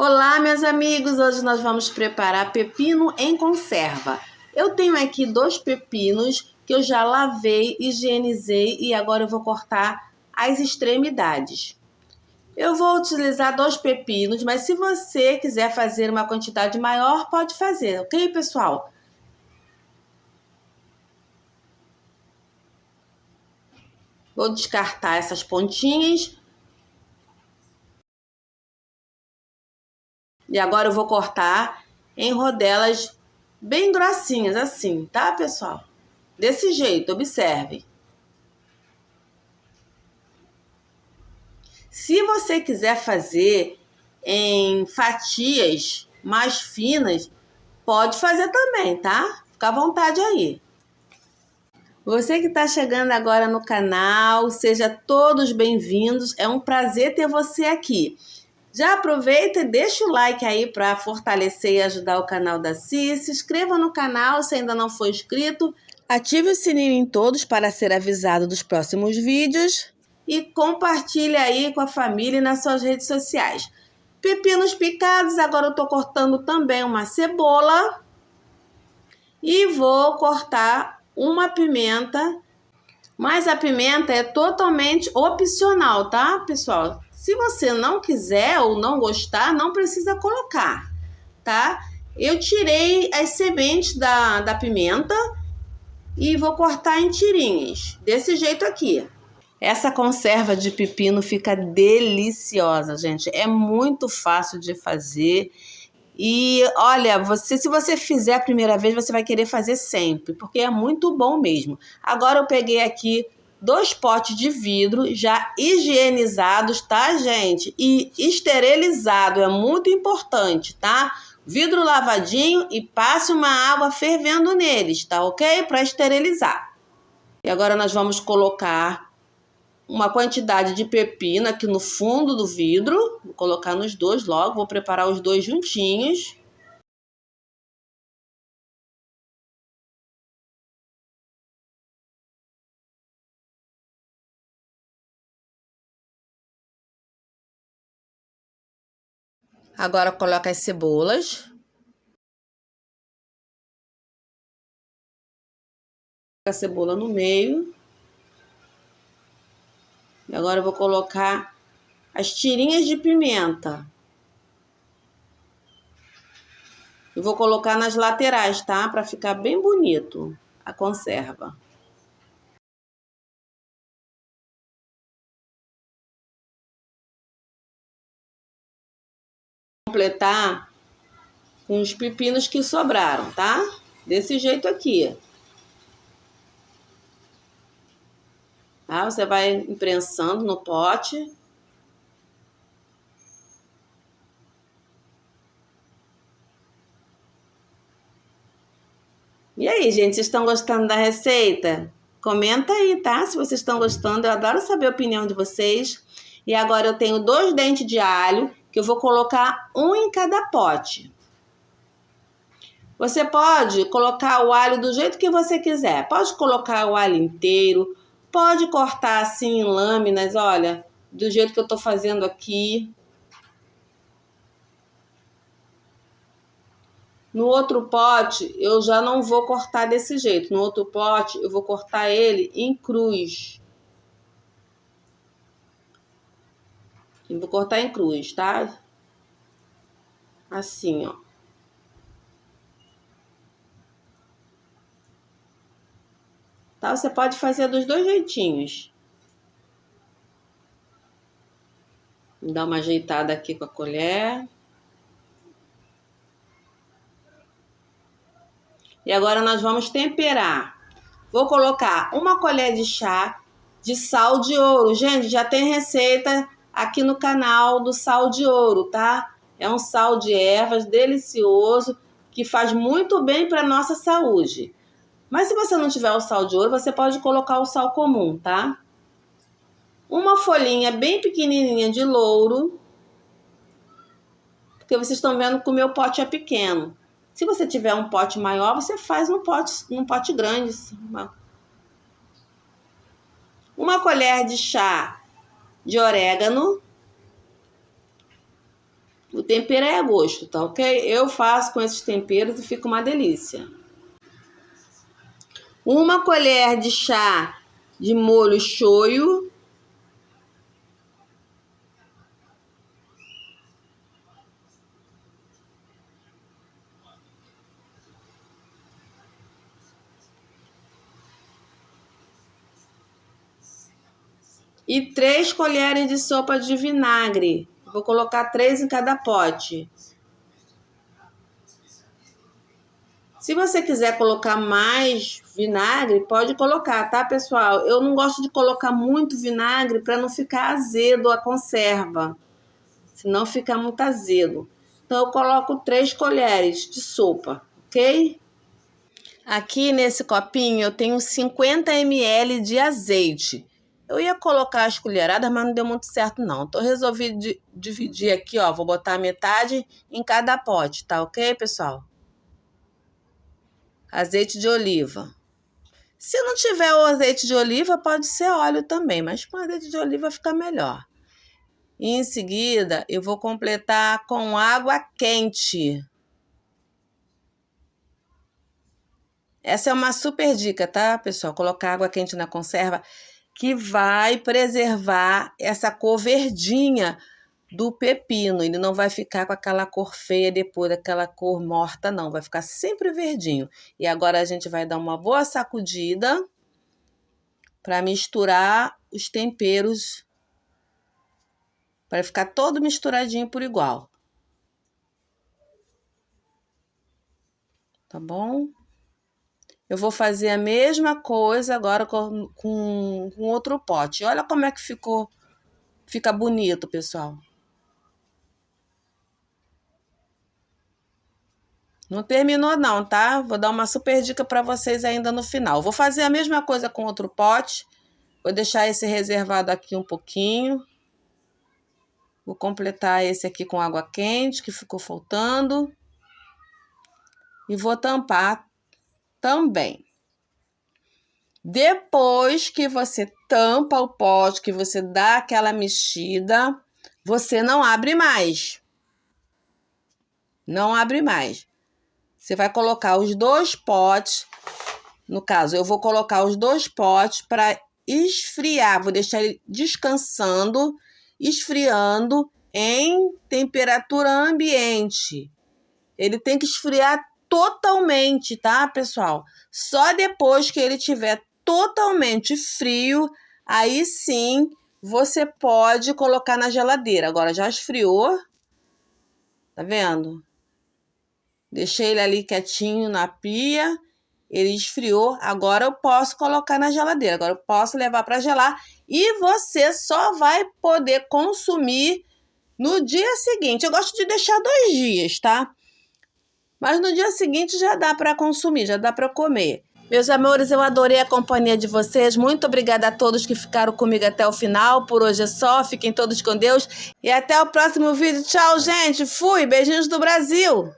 Olá, meus amigos! Hoje nós vamos preparar pepino em conserva. Eu tenho aqui 2 pepinos que eu já lavei, higienizei e agora eu vou cortar as extremidades. Eu vou utilizar 2 pepinos, mas se você quiser fazer uma quantidade maior, pode fazer, ok, pessoal? Vou descartar essas pontinhas. E agora eu vou cortar em rodelas bem grossinhas, assim, tá, pessoal? Desse jeito, observe. Se você quiser fazer em fatias mais finas, pode fazer também, tá? Fica à vontade aí. Você que está chegando agora no canal, seja todos bem-vindos. É um prazer ter você aqui. Já aproveita e deixa o like aí para fortalecer e ajudar o canal da Cis. Se inscreva no canal se ainda não for inscrito. Ative o sininho em todos para ser avisado dos próximos vídeos. E compartilhe aí com a família e nas suas redes sociais. Pepinos picados, agora eu estou cortando também uma cebola. E vou cortar uma pimenta. Mas a pimenta é totalmente opcional, tá, pessoal? Se você não quiser ou não gostar, não precisa colocar, tá? Eu tirei as sementes da pimenta e vou cortar em tirinhas, desse jeito aqui. Essa conserva de pepino fica deliciosa, gente. É muito fácil de fazer. E olha, se você fizer a primeira vez, você vai querer fazer sempre, porque é muito bom mesmo. Agora eu peguei aqui 2 potes de vidro já higienizados, tá, gente? E esterilizado, é muito importante, tá? Vidro lavadinho e passe uma água fervendo neles, tá ok? Para esterilizar. E agora nós vamos colocar uma quantidade de pepino aqui no fundo do vidro. Vou colocar nos 2 logo, vou preparar os 2 juntinhos. Agora coloca as cebolas. A cebola no meio. E agora eu vou colocar as tirinhas de pimenta. E vou colocar nas laterais, tá? Para ficar bem bonito a conserva. Completar com os pepinos que sobraram, tá? Desse jeito aqui. Tá? Você vai imprensando no pote. E aí, gente, vocês estão gostando da receita? Comenta aí, tá? Se vocês estão gostando, eu adoro saber a opinião de vocês. E agora eu tenho 2 dentes de alho, que eu vou colocar um em cada pote. Você pode colocar o alho do jeito que você quiser. Pode colocar o alho inteiro, pode cortar assim em lâminas, olha, do jeito que eu tô fazendo aqui. No outro pote, eu já não vou cortar desse jeito. No outro pote, eu vou cortar ele em cruz. Eu vou cortar em cruz, tá? Assim, ó. Tá? Você pode fazer dos 2 jeitinhos. Dá uma ajeitada aqui com a colher. E agora nós vamos temperar. Vou colocar 1 colher de chá de sal de ouro. Gente, já tem receita aqui no canal do sal de ouro, tá? É um sal de ervas delicioso que faz muito bem para nossa saúde. Mas se você não tiver o sal de ouro, você pode colocar o sal comum, tá? 1 folhinha bem pequenininha de louro. Porque vocês estão vendo que o meu pote é pequeno. Se você tiver um pote maior, você faz num pote grande. 1 colher de chá de orégano. O tempero é a gosto, tá ok? Eu faço com esses temperos e fica uma delícia. 1 colher de chá de molho shoyu. E 3 colheres de sopa de vinagre. Vou colocar 3 em cada pote. Se você quiser colocar mais vinagre, pode colocar, tá, pessoal? Eu não gosto de colocar muito vinagre para não ficar azedo a conserva. Senão fica muito azedo. Então, eu coloco 3 colheres de sopa, ok? Aqui nesse copinho eu tenho 50 ml de azeite. Eu ia colocar as colheradas, mas não deu muito certo não. Então, resolvi dividir aqui, ó. Vou botar metade em cada pote, tá ok, pessoal? Azeite de oliva. Se não tiver o azeite de oliva, pode ser óleo também, mas com azeite de oliva fica melhor. E em seguida, eu vou completar com água quente. Essa é uma super dica, tá, pessoal? Colocar água quente na conserva que vai preservar essa cor verdinha do pepino. Ele não vai ficar com aquela cor feia depois, aquela cor morta, não. Vai ficar sempre verdinho. E agora a gente vai dar uma boa sacudida para misturar os temperos, para ficar todo misturadinho por igual. Tá bom? Eu vou fazer a mesma coisa agora com outro pote. Olha como é que fica bonito, pessoal. Não terminou não, tá? Vou dar uma super dica para vocês ainda no final. Vou fazer a mesma coisa com outro pote. Vou deixar esse reservado aqui um pouquinho. Vou completar esse aqui com água quente, que ficou faltando. E vou tampar também. Depois que você tampa o pote, que você dá aquela mexida, você não abre mais. Não abre mais. Você vai colocar os 2 potes. No caso, eu vou colocar os 2 potes para esfriar. Vou deixar ele descansando, esfriando em temperatura ambiente. Ele tem que esfriar totalmente, tá, pessoal? Só depois que ele estiver totalmente frio, aí sim você pode colocar na geladeira. Agora já esfriou, tá vendo? Deixei ele ali quietinho na pia, ele esfriou. Agora eu posso colocar na geladeira, agora eu posso levar para gelar e você só vai poder consumir no dia seguinte. Eu gosto de deixar 2 dias, tá? Mas no dia seguinte já dá para consumir, já dá para comer. Meus amores, eu adorei a companhia de vocês. Muito obrigada a todos que ficaram comigo até o final. Por hoje é só. Fiquem todos com Deus. E até o próximo vídeo. Tchau, gente. Fui. Beijinhos do Brasil.